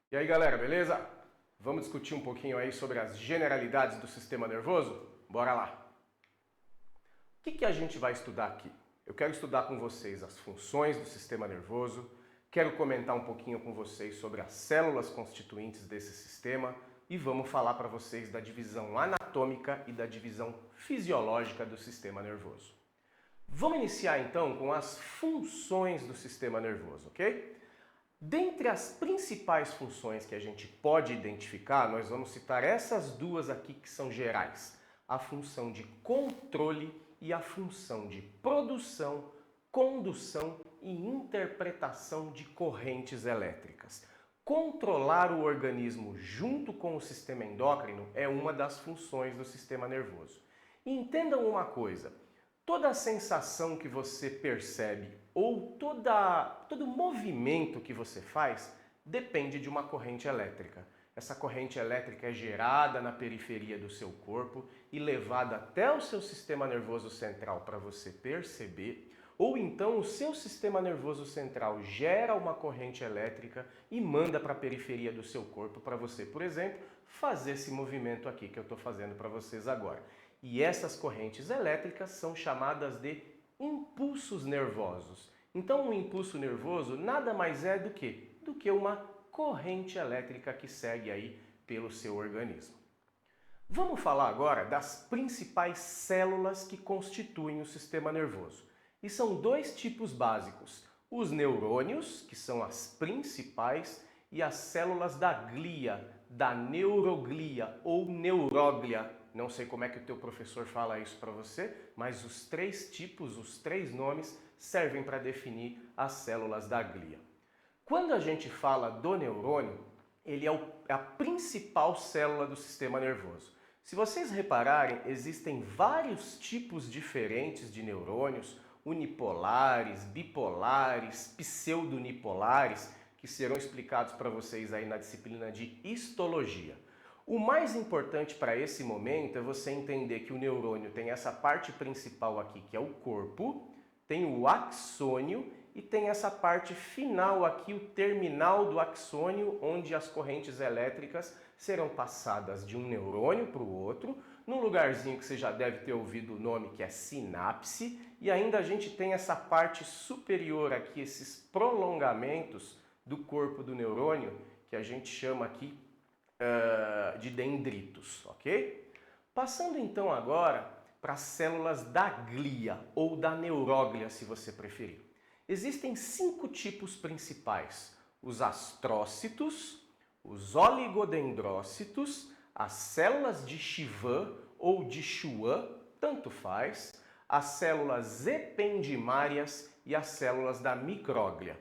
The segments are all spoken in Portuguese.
E aí galera, beleza? Vamos discutir um pouquinho aí sobre as generalidades do sistema nervoso? Bora lá! O que a gente vai estudar aqui? Eu quero estudar com vocês as funções do sistema nervoso, quero comentar um pouquinho com vocês sobre as células constituintes desse sistema e vamos falar para vocês da divisão anatômica e da divisão fisiológica do sistema nervoso. Vamos iniciar então com as funções do sistema nervoso, ok? Dentre as principais funções que a gente pode identificar, nós vamos citar essas duas aqui que são gerais. A função de controle e a função de produção, condução e interpretação de correntes elétricas. Controlar o organismo junto com o sistema endócrino é uma das funções do sistema nervoso. E entendam uma coisa, toda a sensação que você percebe ou todo movimento que você faz depende de uma corrente elétrica. Essa corrente elétrica é gerada na periferia do seu corpo e levada até o seu sistema nervoso central para você perceber, ou então o seu sistema nervoso central gera uma corrente elétrica e manda para a periferia do seu corpo para você, por exemplo, fazer esse movimento aqui que eu estou fazendo para vocês agora. E essas correntes elétricas são chamadas de impulsos nervosos. Então, um impulso nervoso nada mais é do que uma corrente elétrica que segue aí pelo seu organismo. Vamos falar agora das principais células que constituem o sistema nervoso. E são dois tipos básicos: os neurônios, que são as principais, e as células da glia, da neuroglia ou neuróglia. Não sei como é que o teu professor fala isso para você, mas os três tipos, os três nomes, servem para definir as células da glia. Quando a gente fala do neurônio, ele é a principal célula do sistema nervoso. Se vocês repararem, existem vários tipos diferentes de neurônios, unipolares, bipolares, pseudonipolares, que serão explicados para vocês aí na disciplina de histologia. O mais importante para esse momento é você entender que o neurônio tem essa parte principal aqui, que é o corpo, tem o axônio e tem essa parte final aqui, o terminal do axônio, onde as correntes elétricas serão passadas de um neurônio para o outro, num lugarzinho que você já deve ter ouvido o nome, que é sinapse, e ainda a gente tem essa parte superior aqui, esses prolongamentos do corpo do neurônio, que a gente chama aqui de dendritos, ok? Passando então agora para as células da glia ou da neuróglia, se você preferir. Existem 5 tipos principais: os astrócitos, os oligodendrócitos, as células de Schwann ou de Schwann, tanto faz, as células ependimárias e as células da micróglia.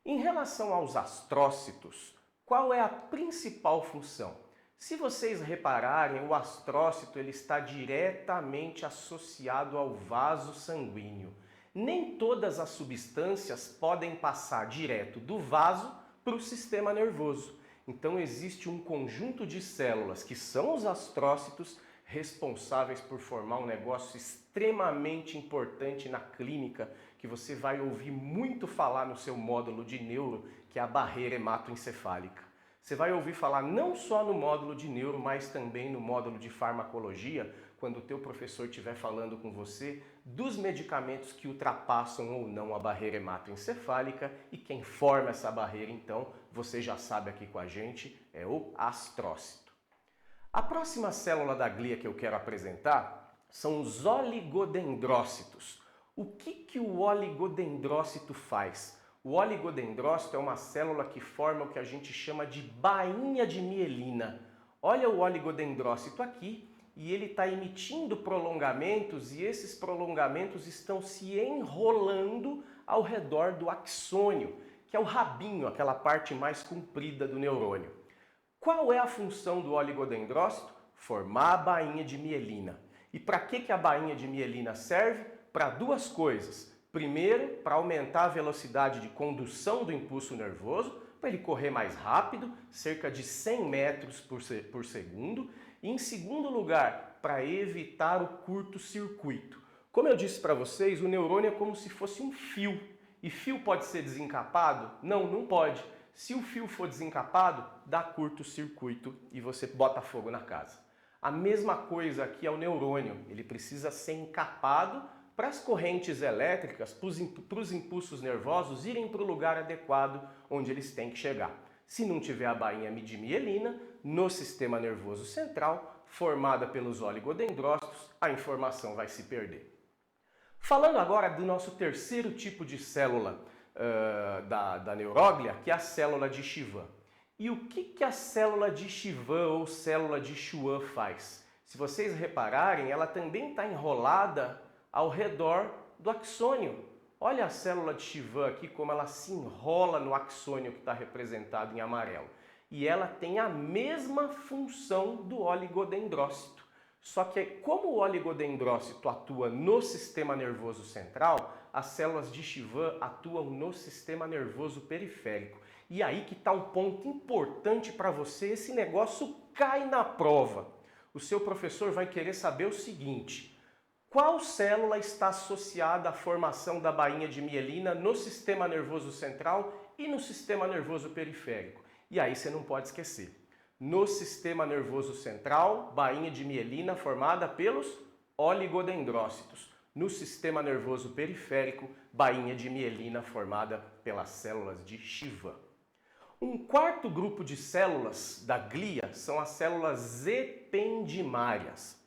Em relação aos astrócitos, qual é a principal função? Se vocês repararem, o astrócito ele está diretamente associado ao vaso sanguíneo. Nem todas as substâncias podem passar direto do vaso para o sistema nervoso. Então existe um conjunto de células que são os astrócitos responsáveis por formar um negócio extremamente importante na clínica, que você vai ouvir muito falar no seu módulo de neuro, que é a barreira hematoencefálica. Você vai ouvir falar não só no módulo de neuro, mas também no módulo de farmacologia, quando o teu professor estiver falando com você dos medicamentos que ultrapassam ou não a barreira hematoencefálica, e quem forma essa barreira, então, você já sabe aqui com a gente, é o astrócito. A próxima célula da glia que eu quero apresentar são os oligodendrócitos. O que o oligodendrócito faz? O oligodendrócito é uma célula que forma o que a gente chama de bainha de mielina. Olha o oligodendrócito aqui e ele está emitindo prolongamentos e esses prolongamentos estão se enrolando ao redor do axônio, que é o rabinho, aquela parte mais comprida do neurônio. Qual é a função do oligodendrócito? Formar a bainha de mielina. E para que a bainha de mielina serve? Para duas coisas. Primeiro, para aumentar a velocidade de condução do impulso nervoso, para ele correr mais rápido, cerca de 100 metros por segundo. E em segundo lugar, para evitar o curto-circuito. Como eu disse para vocês, o neurônio é como se fosse um fio. E fio pode ser desencapado? Não, não pode. Se o fio for desencapado, dá curto-circuito e você bota fogo na casa. A mesma coisa aqui é o neurônio, ele precisa ser encapado para as correntes elétricas, para os impulsos nervosos irem para o lugar adequado onde eles têm que chegar. Se não tiver a bainha de mielina, no sistema nervoso central, formada pelos oligodendrócitos, a informação vai se perder. Falando agora do nosso terceiro tipo de célula da neuróglia, que é a célula de Schwann. E o que a célula de Schwann ou célula de Schwann faz? Se vocês repararem, ela também está enrolada ao redor do axônio. Olha a célula de Schwann aqui, como ela se enrola no axônio que está representado em amarelo. E ela tem a mesma função do oligodendrócito. Só que como o oligodendrócito atua no sistema nervoso central, as células de Schwann atuam no sistema nervoso periférico. E aí que está um ponto importante para você, esse negócio cai na prova. O seu professor vai querer saber o seguinte: qual célula está associada à formação da bainha de mielina no sistema nervoso central e no sistema nervoso periférico? E aí você não pode esquecer. No sistema nervoso central, bainha de mielina formada pelos oligodendrócitos. No sistema nervoso periférico, bainha de mielina formada pelas células de Schwann. Um quarto grupo de células da glia são as células ependimárias.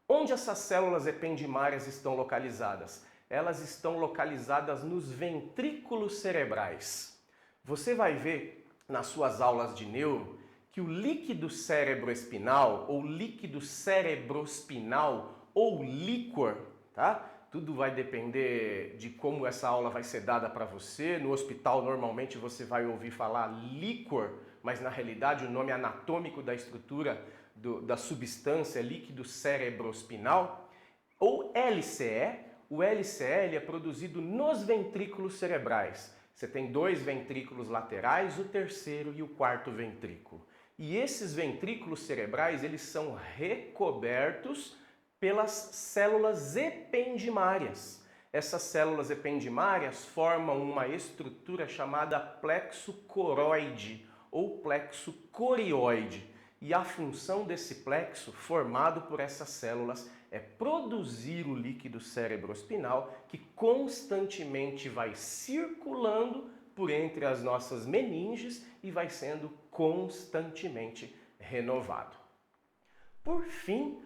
Onde essas células ependimárias estão localizadas? Elas estão localizadas nos ventrículos cerebrais. Você vai ver nas suas aulas de neuro que o líquido cerebroespinal ou líquido cerebrospinal ou líquor, tá? Tudo vai depender de como essa aula vai ser dada para você. No hospital, normalmente, você vai ouvir falar líquor, mas na realidade o nome anatômico da estrutura da substância é líquido cerebrospinal. Ou LCE. O LCE ele é produzido nos ventrículos cerebrais. Você tem dois ventrículos laterais, o terceiro e o quarto ventrículo. E esses ventrículos cerebrais eles são recobertos pelas células ependimárias. Essas células ependimárias formam uma estrutura chamada plexo coroide ou plexo corioide. E a função desse plexo, formado por essas células, é produzir o líquido cerebroespinal que constantemente vai circulando por entre as nossas meninges e vai sendo constantemente renovado. Por fim,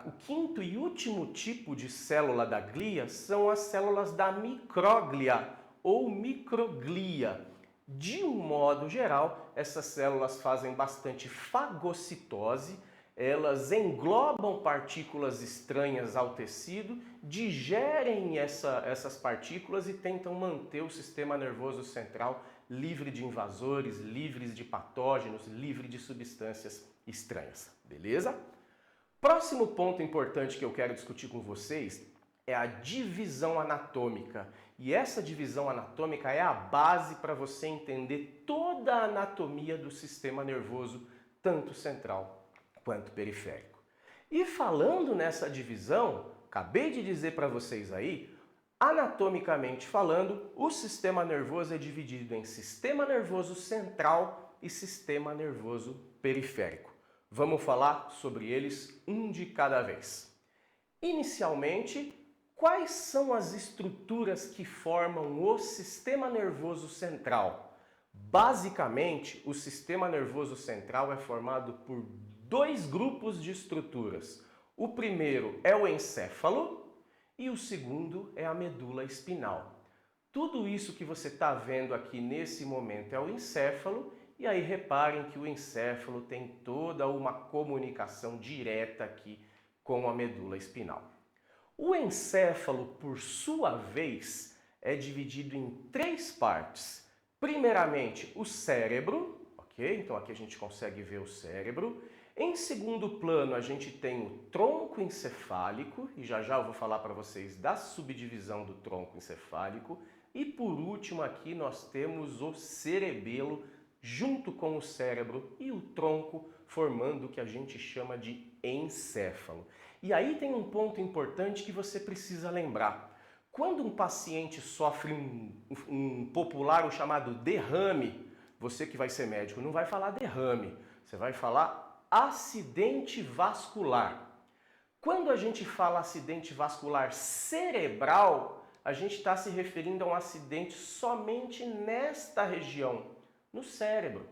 o quinto e último tipo de célula da glia são as células da micróglia ou microglia. De um modo geral, essas células fazem bastante fagocitose, elas englobam partículas estranhas ao tecido, digerem essas partículas e tentam manter o sistema nervoso central livre de invasores, livre de patógenos, livre de substâncias estranhas. Beleza? Próximo ponto importante que eu quero discutir com vocês é a divisão anatômica. E essa divisão anatômica é a base para você entender toda a anatomia do sistema nervoso, tanto central quanto periférico. E falando nessa divisão, acabei de dizer para vocês aí, anatomicamente falando, o sistema nervoso é dividido em sistema nervoso central e sistema nervoso periférico. Vamos falar sobre eles um de cada vez. Inicialmente, quais são as estruturas que formam o sistema nervoso central? Basicamente, o sistema nervoso central é formado por dois grupos de estruturas. O primeiro é o encéfalo e o segundo é a medula espinal. Tudo isso que você está vendo aqui nesse momento é o encéfalo, e aí reparem que o encéfalo tem toda uma comunicação direta aqui com a medula espinal. O encéfalo, por sua vez, é dividido em três partes. Primeiramente, o cérebro, ok? Então aqui a gente consegue ver o cérebro. Em segundo plano, a gente tem o tronco encefálico, e já já eu vou falar para vocês da subdivisão do tronco encefálico. E por último aqui nós temos o cerebelo, junto com o cérebro e o tronco, formando o que a gente chama de encéfalo. E aí tem um ponto importante que você precisa lembrar. Quando um paciente sofre um popular chamado derrame, Você que vai ser médico não vai falar derrame, você vai falar acidente vascular. Quando a gente fala acidente vascular cerebral, a gente está se referindo a um acidente somente nesta região, no cérebro.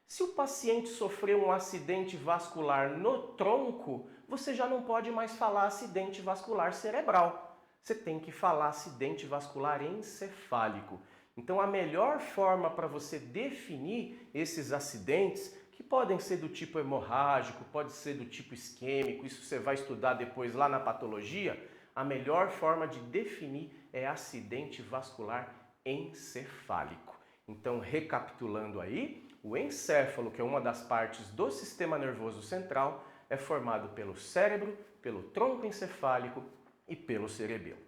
Se o paciente sofreu um acidente vascular no tronco, você já não pode mais falar acidente vascular cerebral. Você tem que falar acidente vascular encefálico. Então, a melhor forma para você definir esses acidentes, que podem ser do tipo hemorrágico, pode ser do tipo isquêmico, isso você vai estudar depois lá na patologia, a melhor forma de definir é acidente vascular encefálico. Então, recapitulando aí, o encéfalo, que é uma das partes do sistema nervoso central, é formado pelo cérebro, pelo tronco encefálico e pelo cerebelo.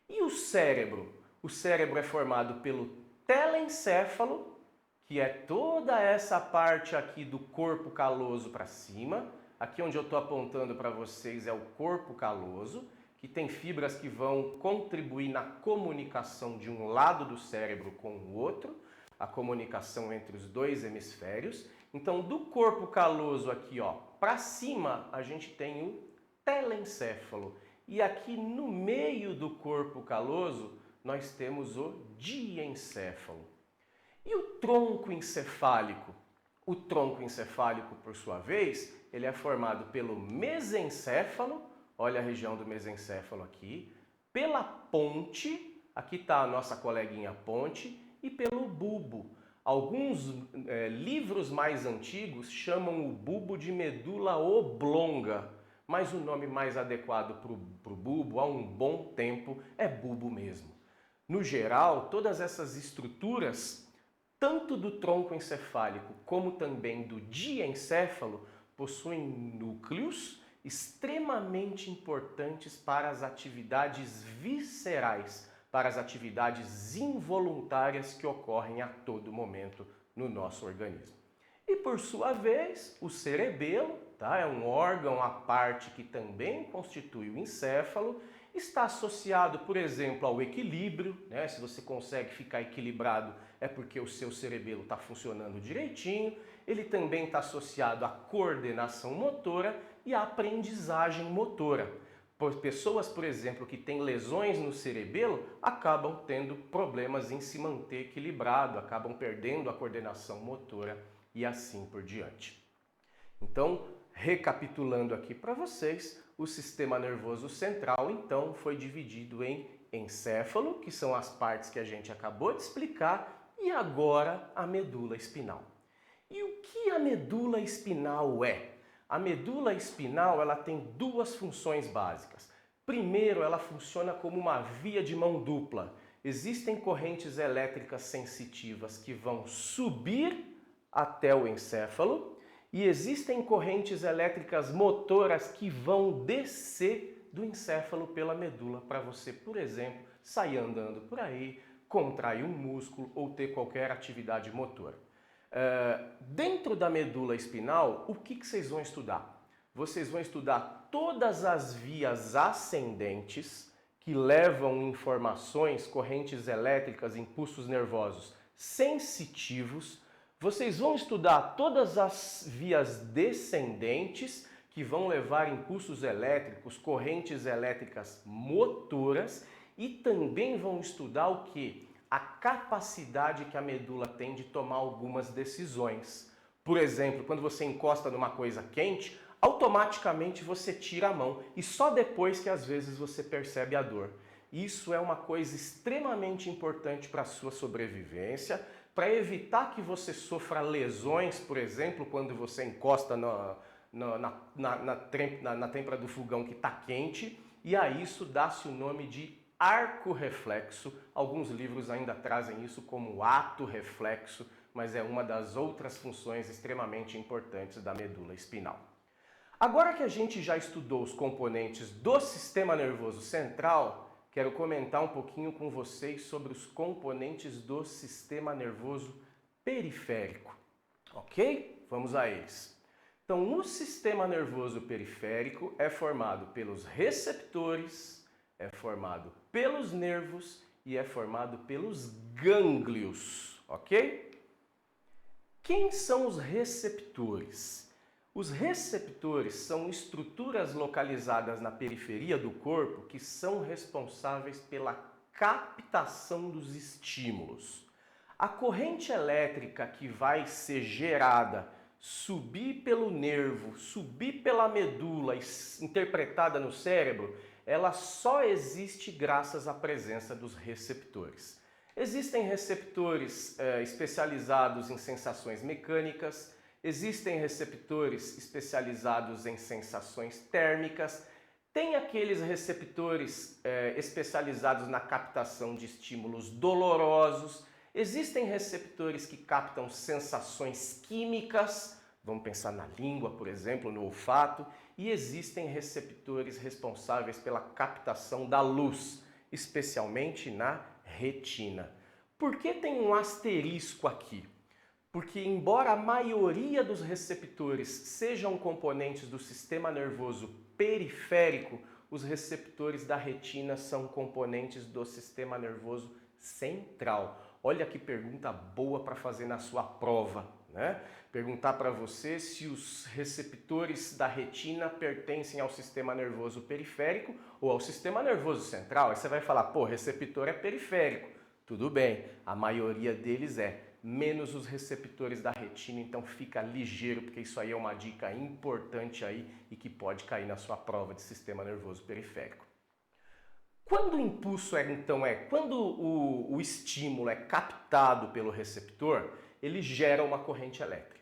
E o cérebro? O cérebro é formado pelo telencéfalo, que é toda essa parte aqui do corpo caloso para cima. Aqui onde eu estou apontando para vocês é o corpo caloso, que tem fibras que vão contribuir na comunicação de um lado do cérebro com o outro, a comunicação entre os dois hemisférios. Então, do corpo caloso aqui, ó, para cima, a gente tem o telencéfalo. E aqui no meio do corpo caloso, nós temos o diencéfalo. E o tronco encefálico? O tronco encefálico, por sua vez, ele é formado pelo mesencéfalo, olha a região do mesencéfalo aqui, pela ponte, aqui está a nossa coleguinha ponte, e pelo bulbo. Alguns livros mais antigos chamam o bulbo de medula oblonga, mas o nome mais adequado para o bulbo, há um bom tempo, é bulbo mesmo. No geral, todas essas estruturas, tanto do tronco encefálico como também do diencéfalo, possuem núcleos extremamente importantes para as atividades viscerais, para as atividades involuntárias que ocorrem a todo momento no nosso organismo. E por sua vez, o cerebelo, tá? É um órgão à parte que também constitui o encéfalo, está associado, por exemplo, ao equilíbrio, né? Se você consegue ficar equilibrado é porque o seu cerebelo está funcionando direitinho. Ele também está associado à coordenação motora e à aprendizagem motora. Pessoas, por exemplo, que têm lesões no cerebelo acabam tendo problemas em se manter equilibrado, acabam perdendo a coordenação motora e assim por diante. Então, recapitulando aqui para vocês, o sistema nervoso central, então, foi dividido em encéfalo, que são as partes que a gente acabou de explicar, e agora a medula espinal. E o que a medula espinal é? A medula espinal ela tem duas funções básicas. Primeiro, ela funciona como uma via de mão dupla. Existem correntes elétricas sensitivas que vão subir até o encéfalo e existem correntes elétricas motoras que vão descer do encéfalo pela medula para você, por exemplo, sair andando por aí, contrair um músculo ou ter qualquer atividade motora. Dentro da medula espinal, o que vocês vão estudar? Vocês vão estudar todas as vias ascendentes que levam informações, correntes elétricas, impulsos nervosos sensitivos. Vocês vão estudar todas as vias descendentes que vão levar impulsos elétricos, correntes elétricas motoras e também vão estudar o que? A capacidade que a medula tem de tomar algumas decisões. Por exemplo, quando você encosta numa coisa quente, automaticamente você tira a mão e só depois que às vezes você percebe a dor. Isso é uma coisa extremamente importante para a sua sobrevivência, para evitar que você sofra lesões, por exemplo, quando você encosta na têmpora do fogão que está quente, e a isso dá-se o nome de arco reflexo. Alguns livros ainda trazem isso como ato reflexo, mas é uma das outras funções extremamente importantes da medula espinal. Agora que a gente já estudou os componentes do sistema nervoso central, quero comentar um pouquinho com vocês sobre os componentes do sistema nervoso periférico. Ok? Vamos a eles. Então, o sistema nervoso periférico é formado pelos receptores, é formado pelos nervos e é formado pelos gânglios, ok? Quem são os receptores? Os receptores são estruturas localizadas na periferia do corpo que são responsáveis pela captação dos estímulos. A corrente elétrica que vai ser gerada, subir pelo nervo, subir pela medula e interpretada no cérebro, ela só existe graças à presença dos receptores. Existem receptores especializados em sensações mecânicas, existem receptores especializados em sensações térmicas, tem aqueles receptores especializados na captação de estímulos dolorosos, existem receptores que captam sensações químicas, vamos pensar na língua, por exemplo, no olfato, e existem receptores responsáveis pela captação da luz, especialmente na retina. Por que tem um asterisco aqui? Porque embora a maioria dos receptores sejam componentes do sistema nervoso periférico, os receptores da retina são componentes do sistema nervoso central. Olha que pergunta boa para fazer na sua prova, né? Perguntar para você se os receptores da retina pertencem ao sistema nervoso periférico ou ao sistema nervoso central. Aí você vai falar, pô, receptor é periférico. Tudo bem, a maioria deles menos os receptores da retina, então fica ligeiro, porque isso aí é uma dica importante aí e que pode cair na sua prova de sistema nervoso periférico. Quando o impulso quando o estímulo é captado pelo receptor, ele gera uma corrente elétrica.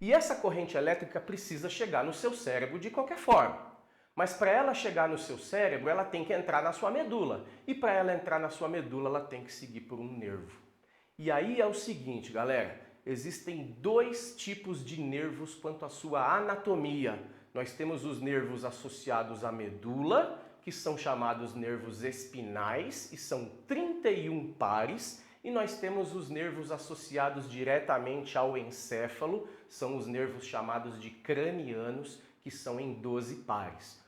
E essa corrente elétrica precisa chegar no seu cérebro de qualquer forma. Mas para ela chegar no seu cérebro, ela tem que entrar na sua medula. E para ela entrar na sua medula, ela tem que seguir por um nervo. E aí é o seguinte, galera, existem dois tipos de nervos quanto à sua anatomia. Nós temos os nervos associados à medula, que são chamados nervos espinais, e são 31 pares, e nós temos os nervos associados diretamente ao encéfalo, são os nervos chamados de cranianos, que são em 12 pares.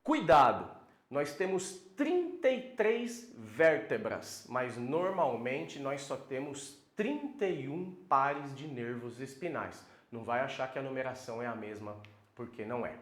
Cuidado! Nós temos 33 vértebras, mas normalmente nós só temos 31 pares de nervos espinais. Não vai achar que a numeração é a mesma, porque não é.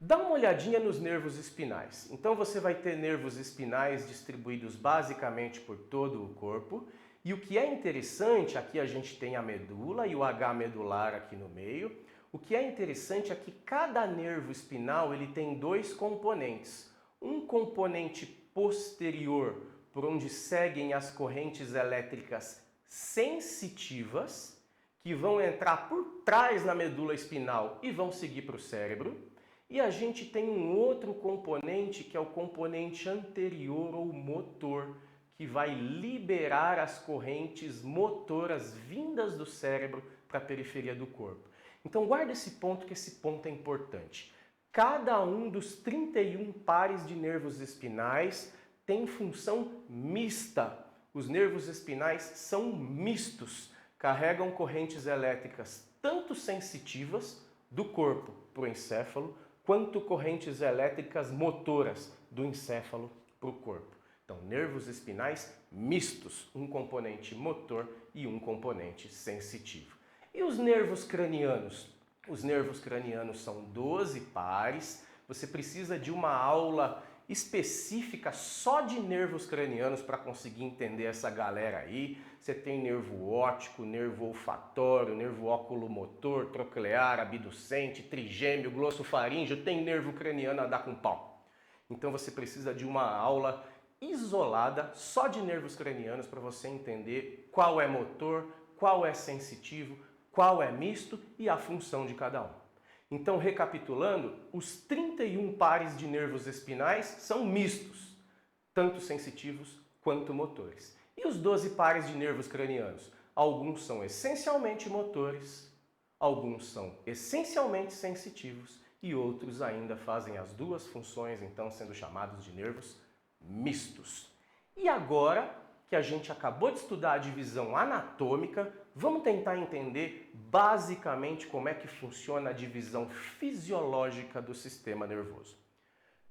Dá uma olhadinha nos nervos espinais. Então você vai ter nervos espinais distribuídos basicamente por todo o corpo. E o que é interessante, aqui a gente tem a medula e o H medular aqui no meio. O que é interessante é que cada nervo espinal ele tem dois componentes. Um componente posterior, por onde seguem as correntes elétricas sensitivas, que vão entrar por trás na medula espinal e vão seguir para o cérebro. E a gente tem um outro componente, que é o componente anterior ou motor, que vai liberar as correntes motoras vindas do cérebro para a periferia do corpo. Então guarda esse ponto, que esse ponto é importante. Cada um dos 31 pares de nervos espinais tem função mista. Os nervos espinais são mistos, carregam correntes elétricas tanto sensitivas do corpo para o encéfalo, quanto correntes elétricas motoras do encéfalo para o corpo. Então, nervos espinais mistos, um componente motor e um componente sensitivo. E os nervos cranianos? Os nervos cranianos são 12 pares. Você precisa de uma aula específica só de nervos cranianos para conseguir entender essa galera aí. Você tem nervo óptico, nervo olfatório, nervo oculomotor, troclear, abducente, trigêmeo, glossofaríngeo, tem nervo craniano a dar com pau. Então você precisa de uma aula isolada só de nervos cranianos para você entender qual é motor, qual é sensitivo, qual é misto e a função de cada um. Então, recapitulando, os 31 pares de nervos espinais são mistos, tanto sensitivos quanto motores. E os 12 pares de nervos cranianos? Alguns são essencialmente motores, alguns são essencialmente sensitivos e outros ainda fazem as duas funções, então sendo chamados de nervos mistos. E agora que a gente acabou de estudar a divisão anatômica, vamos tentar entender basicamente como é que funciona a divisão fisiológica do sistema nervoso.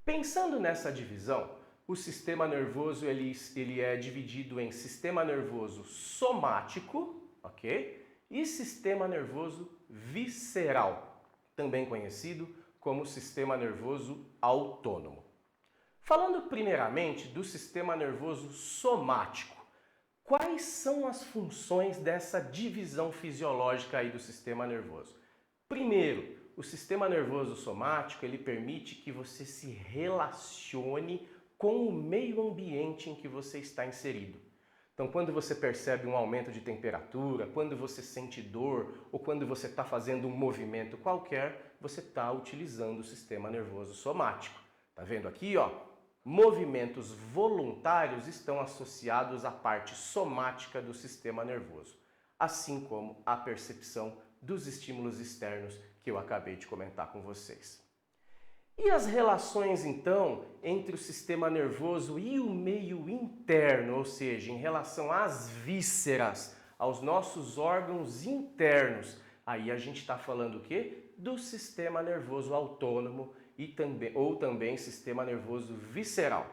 Pensando nessa divisão, o sistema nervoso ele é dividido em sistema nervoso somático, ok? e sistema nervoso visceral, também conhecido como sistema nervoso autônomo. Falando primeiramente do sistema nervoso somático, quais são as funções dessa divisão fisiológica aí do sistema nervoso? Primeiro, o sistema nervoso somático ele permite que você se relacione com o meio ambiente em que você está inserido. Então, quando você percebe um aumento de temperatura, quando você sente dor ou quando você está fazendo um movimento qualquer, você está utilizando o sistema nervoso somático. Tá vendo aqui, ó? Movimentos voluntários estão associados à parte somática do sistema nervoso, assim como a percepção dos estímulos externos que eu acabei de comentar com vocês. E as relações, então, entre o sistema nervoso e o meio interno, ou seja, em relação às vísceras, aos nossos órgãos internos? Aí a gente está falando o quê? Do sistema nervoso autônomo ou também sistema nervoso visceral.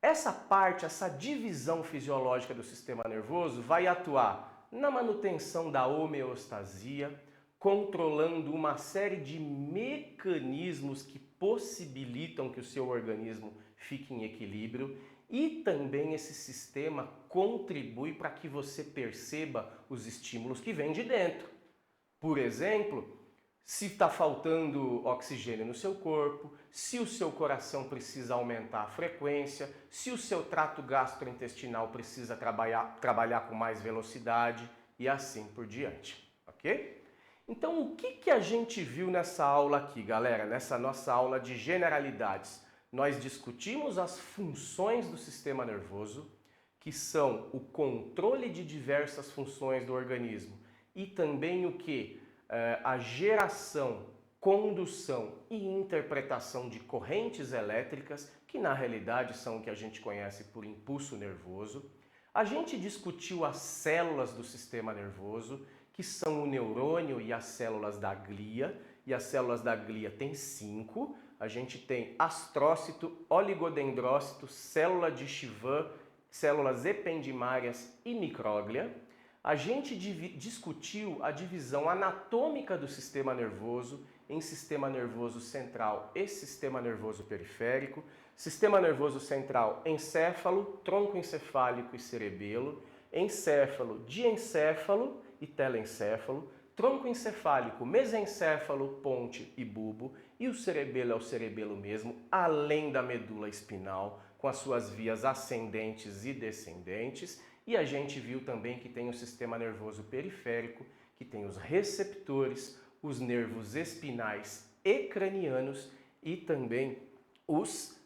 Essa parte, essa divisão fisiológica do sistema nervoso vai atuar na manutenção da homeostasia, controlando uma série de mecanismos que possibilitam que o seu organismo fique em equilíbrio, e também esse sistema contribui para que você perceba os estímulos que vêm de dentro. Por exemplo, se está faltando oxigênio no seu corpo, se o seu coração precisa aumentar a frequência, se o seu trato gastrointestinal precisa trabalhar com mais velocidade e assim por diante, ok? Então, o que a gente viu nessa aula aqui, galera? Nessa nossa aula de generalidades, nós discutimos as funções do sistema nervoso, que são o controle de diversas funções do organismo e também o que? A geração, condução e interpretação de correntes elétricas, que na realidade são o que a gente conhece por impulso nervoso. A gente discutiu as células do sistema nervoso, que são o neurônio e as células da glia, e as células da glia tem 5. A gente tem astrócito, oligodendrócito, célula de Schwann, células ependimárias e micróglia. A gente discutiu a divisão anatômica do sistema nervoso em sistema nervoso central e sistema nervoso periférico. Sistema nervoso central, encéfalo, tronco encefálico e cerebelo, encéfalo, diencéfalo e telencéfalo, tronco encefálico, mesencéfalo, ponte e bulbo, e o cerebelo é o cerebelo mesmo, além da medula espinal, com as suas vias ascendentes e descendentes. E a gente viu também que tem o sistema nervoso periférico, que tem os receptores, os nervos espinais e cranianos e também os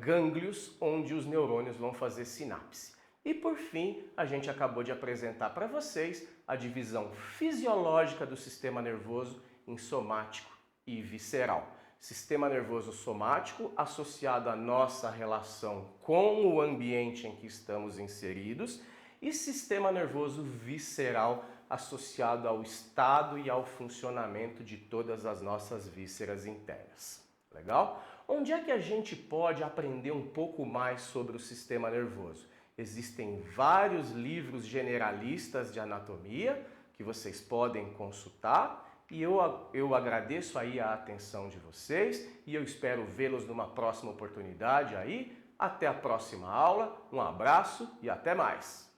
gânglios, onde os neurônios vão fazer sinapse. E por fim, a gente acabou de apresentar para vocês a divisão fisiológica do sistema nervoso em somático e visceral. Sistema nervoso somático associado à nossa relação com o ambiente em que estamos inseridos e sistema nervoso visceral associado ao estado e ao funcionamento de todas as nossas vísceras internas. Legal? Onde é que a gente pode aprender um pouco mais sobre o sistema nervoso? Existem vários livros generalistas de anatomia que vocês podem consultar. E eu agradeço aí a atenção de vocês e eu espero vê-los numa próxima oportunidade aí. Até a próxima aula, um abraço e até mais!